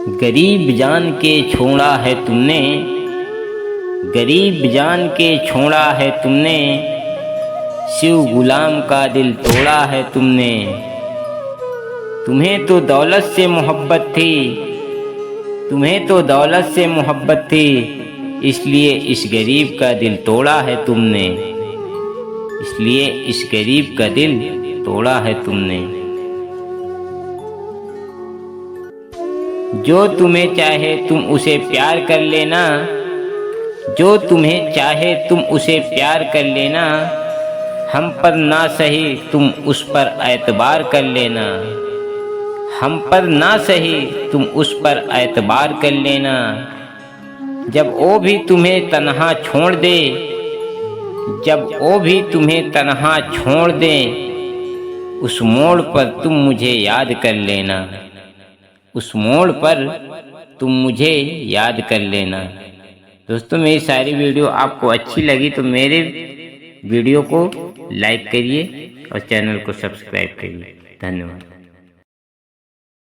गरीब जान के छोड़ा है तुमने, गरीब जान के छोड़ा है तुमने, शिव गुलाम का दिल तोड़ा है तुमने। तुम्हें तो दौलत से मोहब्बत थी, तुम्हें तो दौलत से मोहब्बत थी, इसलिए इस गरीब का दिल तोड़ा है तुमने, इसलिए इस गरीब का दिल तोड़ा है तुमने। जो तुम्हें चाहे तुम उसे प्यार कर लेना, जो तुम्हें चाहे तुम उसे प्यार कर लेना, हम पर ना सही तुम उस पर एतबार कर लेना, हम पर ना सही तुम उस पर एतबार कर लेना। जब वो भी तुम्हें तन्हा छोड़ दे, जब वो भी तुम्हें तन्हा छोड़ दे, उस मोड़ पर तुम मुझे याद कर लेना, उस मोड़ पर तुम मुझे याद कर लेना। दोस्तों, मेरी सारी वीडियो आपको अच्छी लगी तो मेरे वीडियो को लाइक करिए और चैनल को सब्सक्राइब करिए। धन्यवाद।